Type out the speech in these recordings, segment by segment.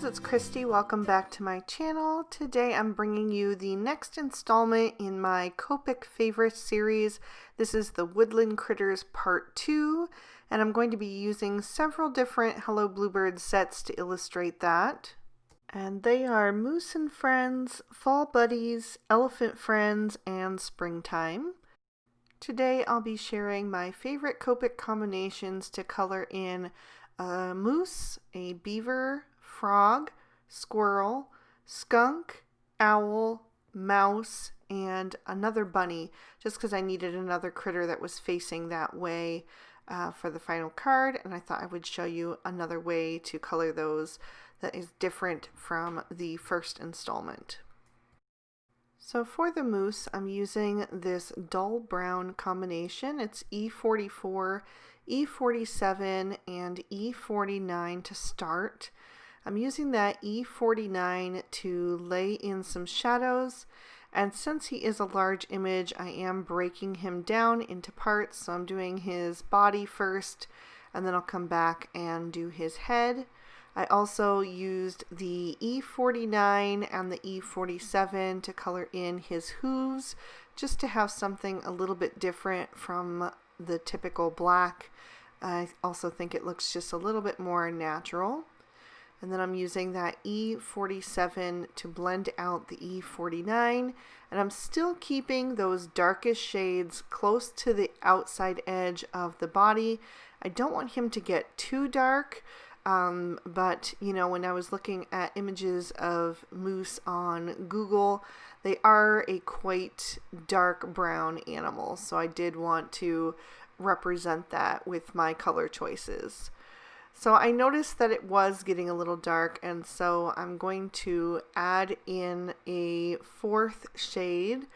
it's Christy. Welcome back to my channel. Today I'm bringing you the next installment in my Copic favorite series. This is the Woodland Critters Part 2, and I'm going to be using several different Hello Bluebird sets to illustrate that. And they are Moose and Friends, Fall Buddies, Elephant Friends, and Springtime. Today I'll be sharing my favorite Copic combinations to color in a moose, a beaver, frog, squirrel, skunk, owl, mouse, and another bunny, just because I needed another critter that was facing that way for the final card, and I thought I would show you another way to color those that is different from the first installment. So for the moose, I'm using this dull brown combination. It's E44, E47, and E49 to start. I'm using that E49 to lay in some shadows, and since he is a large image, I am breaking him down into parts. So I'm doing his body first, and then I'll come back and do his head. I also used the E49 and the E47 to color in his hooves, just to have something a little bit different from the typical black. I also think it looks just a little bit more natural. And then I'm using that E47 to blend out the E49, and I'm still keeping those darkest shades close to the outside edge of the body. I don't want him to get too dark. But you know, when I was looking at images of moose on Google, they are a quite dark brown animal, so I did want to represent that with my color choices. So I noticed that it was getting a little dark, and so I'm going to add in a fourth shade.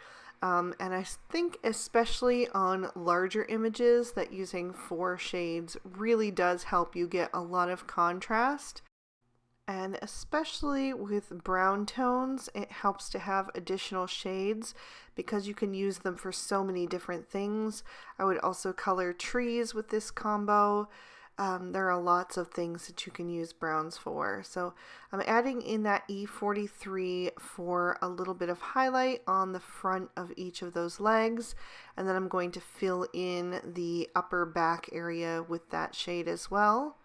And I think especially on larger images that using 4 shades really does help you get a lot of contrast. And especially with brown tones, it helps to have additional shades because you can use them for so many different things. I would also color trees with this combo. There are lots of things that you can use browns for. So I'm adding in that E43 for a little bit of highlight on the front of each of those legs. And then I'm going to fill in the upper back area with that shade as well.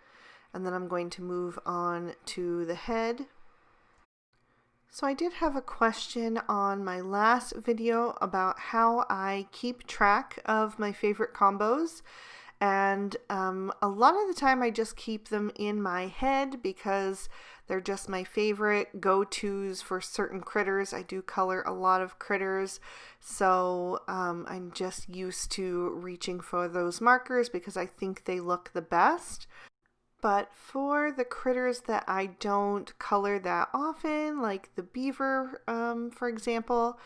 And then I'm going to move on to the head. So I did have a question on my last video about how I keep track of my favorite combos. And a lot of the time I just keep them in my head because they're just my favorite go-tos for certain critters. I do color a lot of critters, so I'm just used to reaching for those markers because I think they look the best. But for the critters that I don't color that often, like the beaver, for example,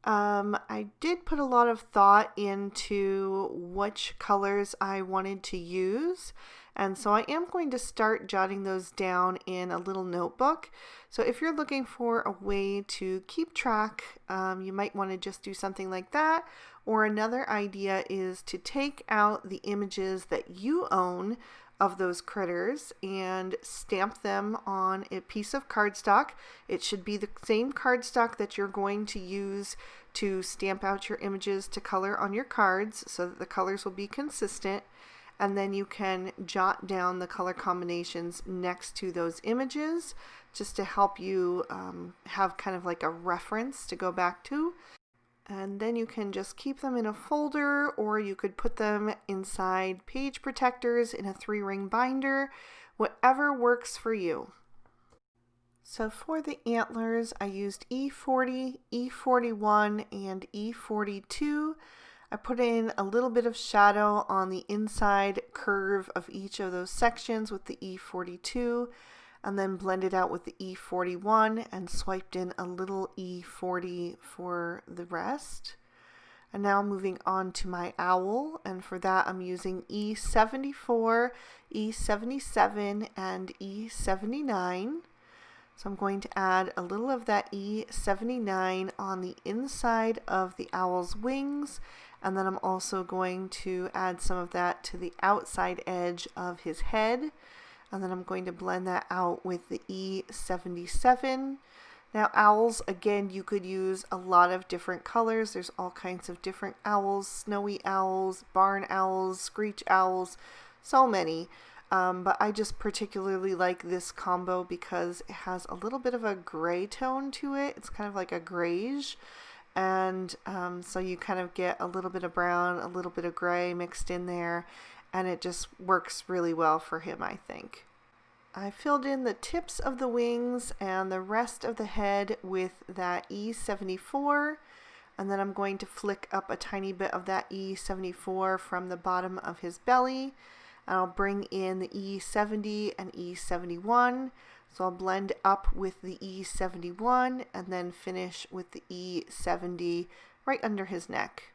I did put a lot of thought into which colors I wanted to use, and so I am going to start jotting those down in a little notebook. So if you're looking for a way to keep track, you might want to just do something like that, or another idea is to take out the images that you own of those critters and stamp them on a piece of cardstock. It should be the same cardstock that you're going to use to stamp out your images to color on your cards so that the colors will be consistent, and then you can jot down the color combinations next to those images just to help you have kind of like a reference to go back to. And then you can just keep them in a folder, or you could put them inside page protectors in a 3-ring binder, whatever works for you. So for the antlers, I used E40, E41, and E42. I put in a little bit of shadow on the inside curve of each of those sections with the E42, and then blended out with the E41 and swiped in a little E40 for the rest. And now moving on to my owl, and for that I'm using E74, E77, and E79. So I'm going to add a little of that E79 on the inside of the owl's wings, and then I'm also going to add some of that to the outside edge of his head. And then I'm going to blend that out with the E77. Now owls, again, you could use a lot of different colors. There's all kinds of different owls, snowy owls, barn owls, screech owls, so many. But I just particularly like this combo because it has a little bit of a gray tone to it. It's kind of like a grayish. And so you kind of get a little bit of brown, a little bit of gray mixed in there. And it just works really well for him, I think. I filled in the tips of the wings and the rest of the head with that E74. And then I'm going to flick up a tiny bit of that E74 from the bottom of his belly. And I'll bring in the E70 and E71. So I'll blend up with the E71 and then finish with the E70 right under his neck.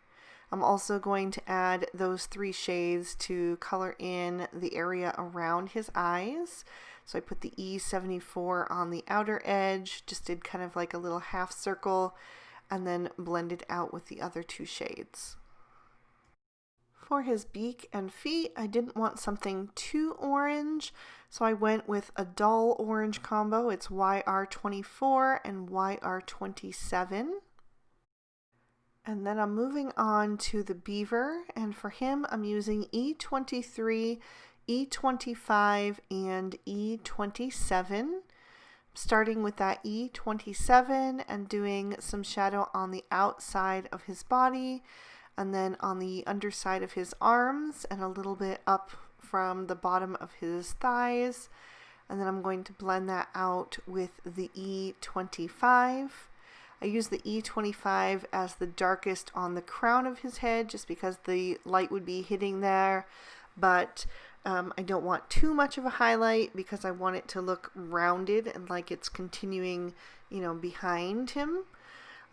I'm also going to add those 3 shades to color in the area around his eyes. So I put the E74 on the outer edge, just did kind of like a little half circle, and then blended out with the other 2 shades. For his beak and feet, I didn't want something too orange, so I went with a dull orange combo. It's YR24 and YR27. And then I'm moving on to the beaver, and for him I'm using E23, E25, and E27. Starting with that E27 and doing some shadow on the outside of his body, and then on the underside of his arms, and a little bit up from the bottom of his thighs. And then I'm going to blend that out with the E25. I use the E25 as the darkest on the crown of his head just because the light would be hitting there, but I don't want too much of a highlight because I want it to look rounded and like it's continuing, behind him.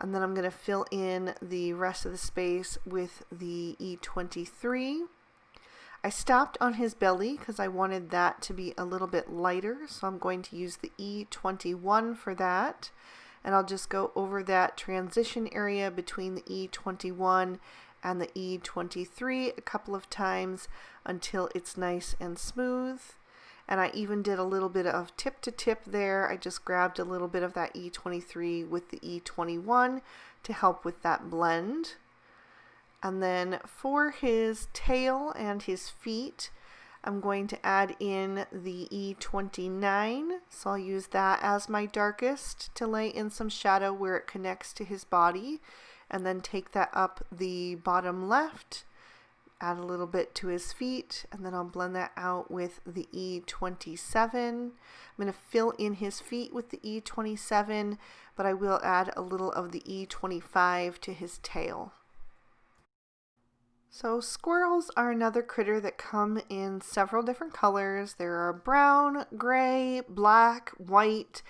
And then I'm going to fill in the rest of the space with the E23. I stopped on his belly because I wanted that to be a little bit lighter, so I'm going to use the E21 for that. And I'll just go over that transition area between the E21 and the E23 a couple of times until it's nice and smooth. And I even did a little bit of tip to tip there. I just grabbed a little bit of that E23 with the E21 to help with that blend. And then for his tail and his feet, I'm going to add in the E29, so I'll use that as my darkest to lay in some shadow where it connects to his body, and then take that up the bottom left, add a little bit to his feet, and then I'll blend that out with the E27. I'm going to fill in his feet with the E27, but I will add a little of the E25 to his tail. So squirrels are another critter that come in several different colors. There are brown, gray, black, white,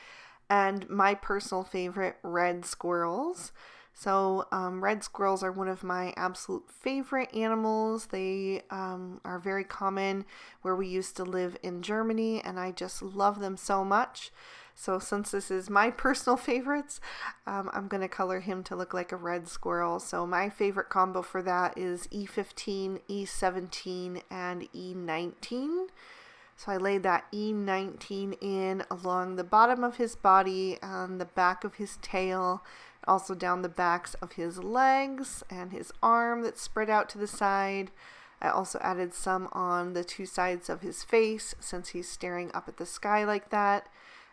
and my personal favorite, red squirrels. So red squirrels are one of my absolute favorite animals. They are very common where we used to live in Germany, and I just love them so much. So since this is my personal favorites, I'm going to color him to look like a red squirrel. So my favorite combo for that is E15, E17, and E19. So I laid that E19 in along the bottom of his body, on the back of his tail, also down the backs of his legs and his arm that's spread out to the side. I also added some on the 2 sides of his face since he's staring up at the sky like that.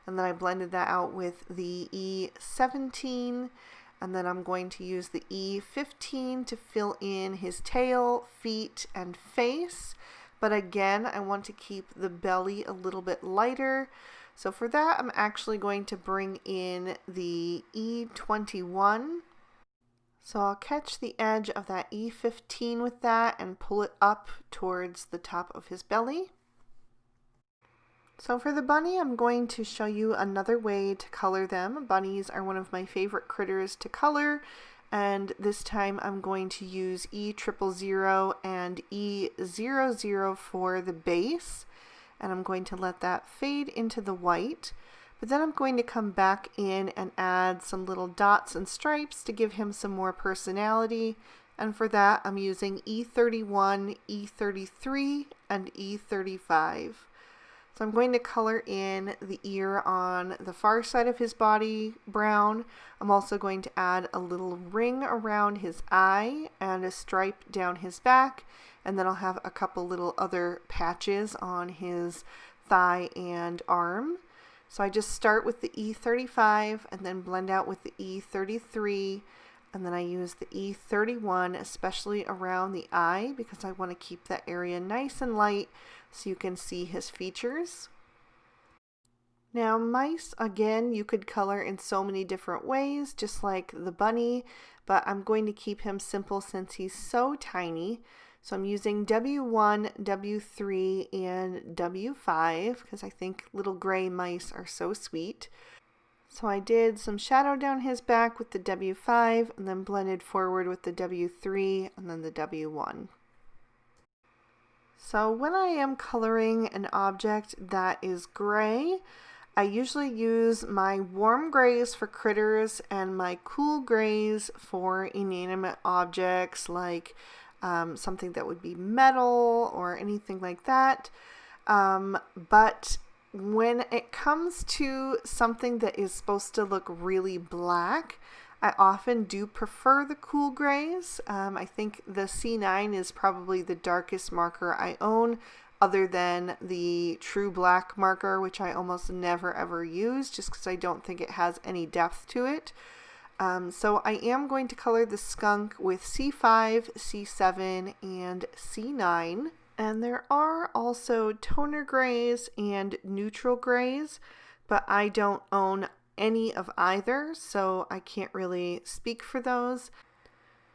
And then I blended that out with the E17, and then I'm going to use the E15 to fill in his tail, feet, and face. But again, I want to keep the belly a little bit lighter. So for that, I'm actually going to bring in the E21. So I'll catch the edge of that E15 with that and pull it up towards the top of his belly. So for the bunny, I'm going to show you another way to color them. Bunnies are one of my favorite critters to color, and this time I'm going to use E000 and E00 for the base, and I'm going to let that fade into the white. But then I'm going to come back in and add some little dots and stripes to give him some more personality, and for that I'm using E31, E33, and E35. So I'm going to color in the ear on the far side of his body brown. I'm also going to add a little ring around his eye and a stripe down his back, and then I'll have a couple little other patches on his thigh and arm. So I just start with the E35 and then blend out with the E33, and then I use the E31 especially around the eye because I want to keep that area nice and light so you can see his features. Now mice, again, you could color in so many different ways, just like the bunny, but I'm going to keep him simple since he's so tiny. So I'm using W1, W3, and W5 because I think little gray mice are so sweet. So I did some shadow down his back with the W5 and then blended forward with the W3 and then the W1. So when I am coloring an object that is gray, I usually use my warm grays for critters and my cool grays for inanimate objects like something that would be metal or anything like that. But when it comes to something that is supposed to look really black, I often do prefer the cool grays. I think the C9 is probably the darkest marker I own, other than the true black marker, which I almost never ever use just because I don't think it has any depth to it. So I am going to color the skunk with C5, C7, and C9. And there are also toner grays and neutral grays, but I don't own any of either, so I can't really speak for those.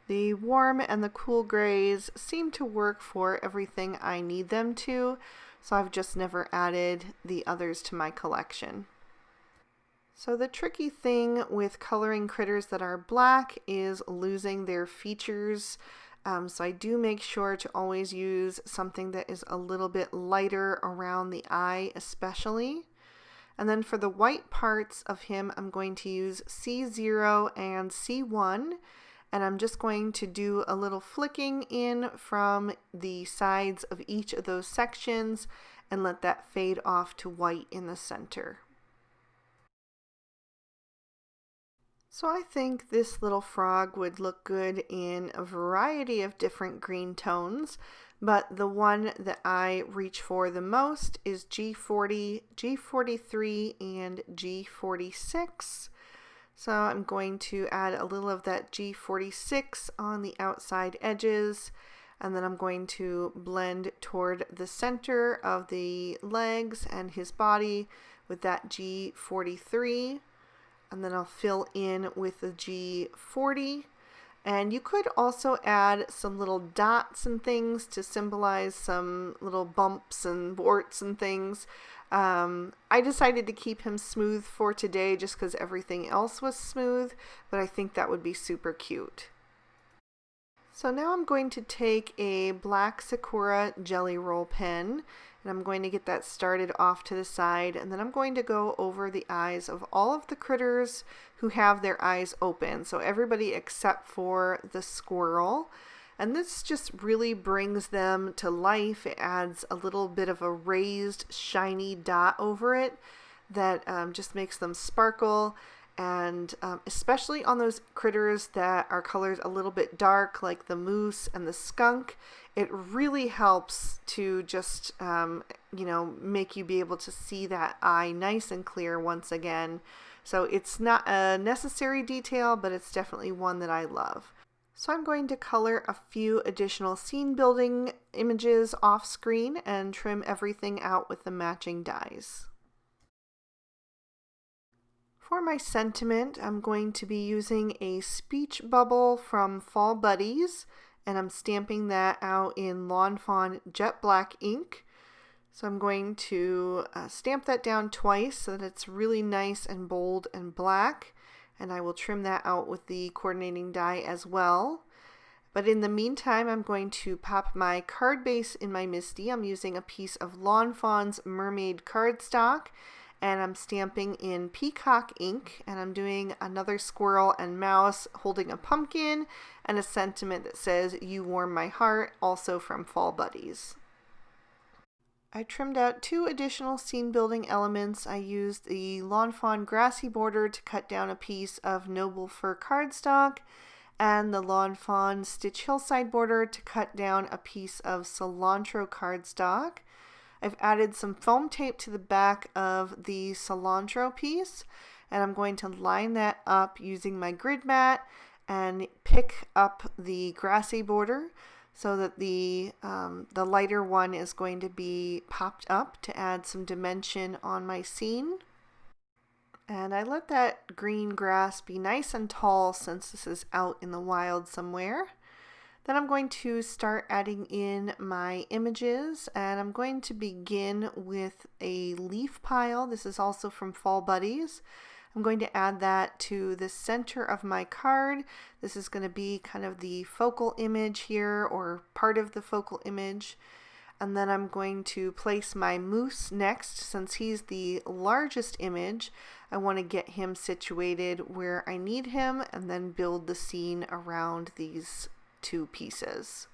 The warm and the cool grays seem to work for everything I need them to, so I've just never added the others to my collection. So the tricky thing with coloring critters that are black is losing their features. So I do make sure to always use something that is a little bit lighter around the eye especially. And then for the white parts of him, I'm going to use C0 and C1, and I'm just going to do a little flicking in from the sides of each of those sections and let that fade off to white in the center. So I think this little frog would look good in a variety of different green tones, but the one that I reach for the most is G40, G43, and G46. So I'm going to add a little of that G46 on the outside edges, and then I'm going to blend toward the center of the legs and his body with that G43. And then I'll fill in with the G40. And you could also add some little dots and things to symbolize some little bumps and warts and things. I decided to keep him smooth for today just because everything else was smooth, but I think that would be super cute. So now I'm going to take a black Sakura jelly roll pen, and I'm going to get that started off to the side, and then I'm going to go over the eyes of all of the critters who have their eyes open, so everybody except for the squirrel. And this just really brings them to life. It adds a little bit of a raised shiny dot over it that just makes them sparkle. And especially on those critters that are colors a little bit dark, like the moose and the skunk, it really helps to just, make you be able to see that eye nice and clear once again. So it's not a necessary detail, but it's definitely one that I love. So I'm going to color a few additional scene building images off screen and trim everything out with the matching dyes. For my sentiment, I'm going to be using a speech bubble from Fall Buddies, and I'm stamping that out in Lawn Fawn jet black ink. So I'm going to stamp that down twice so that it's really nice and bold and black, and I will trim that out with the coordinating die as well. But in the meantime, I'm going to pop my card base in my MISTI. I'm using a piece of Lawn Fawn's Mermaid cardstock, and I'm stamping in peacock ink, and I'm doing another squirrel and mouse holding a pumpkin and a sentiment that says, "You warm my heart," also from Fall Buddies. I trimmed out 2 additional scene building elements. I used the Lawn Fawn grassy border to cut down a piece of noble fir cardstock, and the Lawn Fawn stitch hillside border to cut down a piece of cilantro cardstock. I've added some foam tape to the back of the cilantro piece, and I'm going to line that up using my grid mat and pick up the grassy border so that the lighter one is going to be popped up to add some dimension on my scene. And I let that green grass be nice and tall since this is out in the wild somewhere. Then I'm going to start adding in my images, and I'm going to begin with a leaf pile. This is also from Fall Buddies. I'm going to add that to the center of my card. This is going to be kind of the focal image here, or part of the focal image. And then I'm going to place my moose next. Since he's the largest image, I want to get him situated where I need him and then build the scene around these 2 pieces.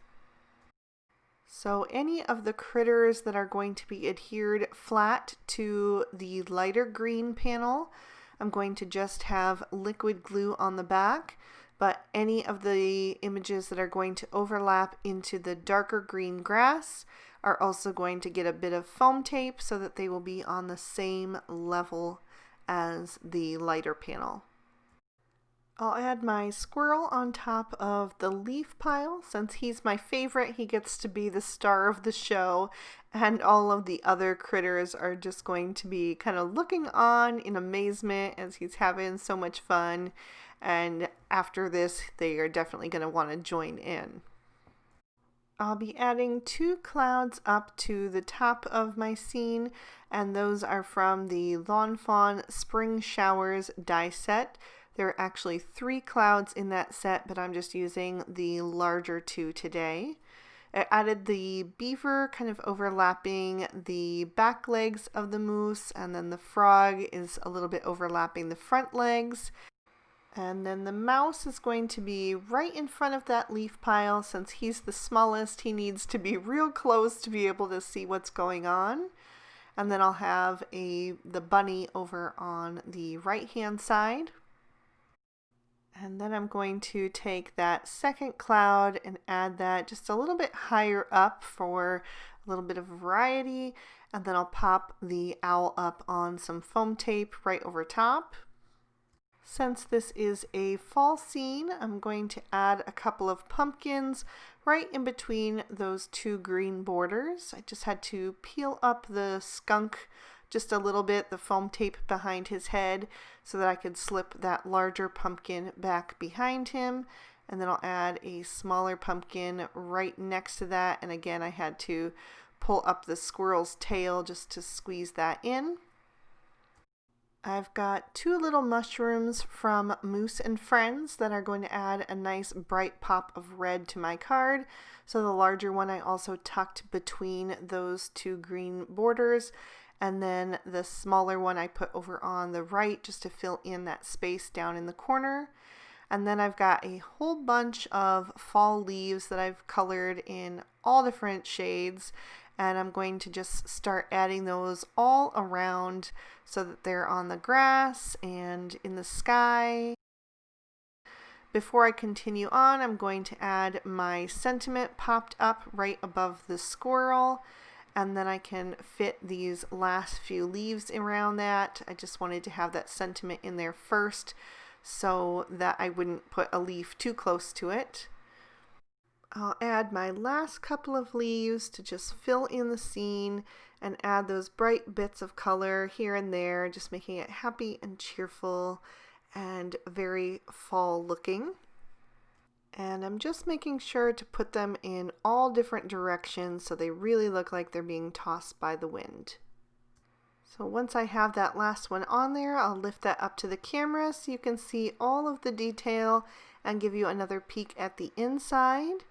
So any of the critters that are going to be adhered flat to the lighter green panel, I'm going to just have liquid glue on the back, but any of the images that are going to overlap into the darker green grass are also going to get a bit of foam tape so that they will be on the same level as the lighter panel. I'll add my squirrel on top of the leaf pile. Since he's my favorite, he gets to be the star of the show, and all of the other critters are just going to be kind of looking on in amazement as he's having so much fun. And after this, they are definitely going to want to join in. I'll be adding 2 clouds up to the top of my scene, and those are from the Lawn Fawn Spring Showers die set. There are actually 3 clouds in that set, but I'm just using the larger 2 today. I added the beaver kind of overlapping the back legs of the moose, and then the frog is a little bit overlapping the front legs. And then the mouse is going to be right in front of that leaf pile. Since he's the smallest, he needs to be real close to be able to see what's going on. And then I'll have the bunny over on the right hand side. And then I'm going to take that second cloud and add that just a little bit higher up for a little bit of variety. And then I'll pop the owl up on some foam tape right over top. Since this is a fall scene, I'm going to add a couple of pumpkins right in between those 2 green borders. I just had to peel up the skunk just a little bit, the foam tape behind his head, so that I could slip that larger pumpkin back behind him. And then I'll add a smaller pumpkin right next to that. And again, I had to pull up the squirrel's tail just to squeeze that in. I've got 2 little mushrooms from Moose and Friends that are going to add a nice bright pop of red to my card. So the larger one I also tucked between those 2 green borders. And then the smaller one I put over on the right just to fill in that space down in the corner. And then I've got a whole bunch of fall leaves that I've colored in all different shades. And I'm going to just start adding those all around so that they're on the grass and in the sky. Before I continue on, I'm going to add my sentiment popped up right above the squirrel. And then I can fit these last few leaves around that. I just wanted to have that sentiment in there first so that I wouldn't put a leaf too close to it. I'll add my last couple of leaves to just fill in the scene and add those bright bits of color here and there, just making it happy and cheerful and very fall looking. And I'm just making sure to put them in all different directions so they really look like they're being tossed by the wind. So once I have that last one on there, I'll lift that up to the camera so you can see all of the detail and give you another peek at the inside.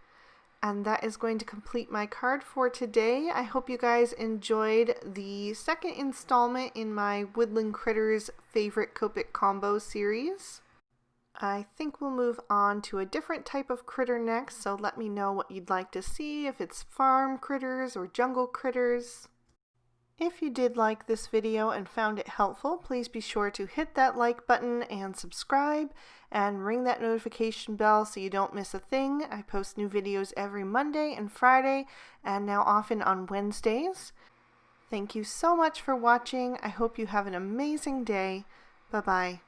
And that is going to complete my card for today. I hope you guys enjoyed the second installment in my Woodland Critters Favorite Copic Combo series. I think we'll move on to a different type of critter next, so let me know what you'd like to see, if it's farm critters or jungle critters. If you did like this video and found it helpful, please be sure to hit that like button and subscribe and ring that notification bell so you don't miss a thing. I post new videos every Monday and Friday and now often on Wednesdays. Thank you so much for watching. I hope you have an amazing day. Bye-bye.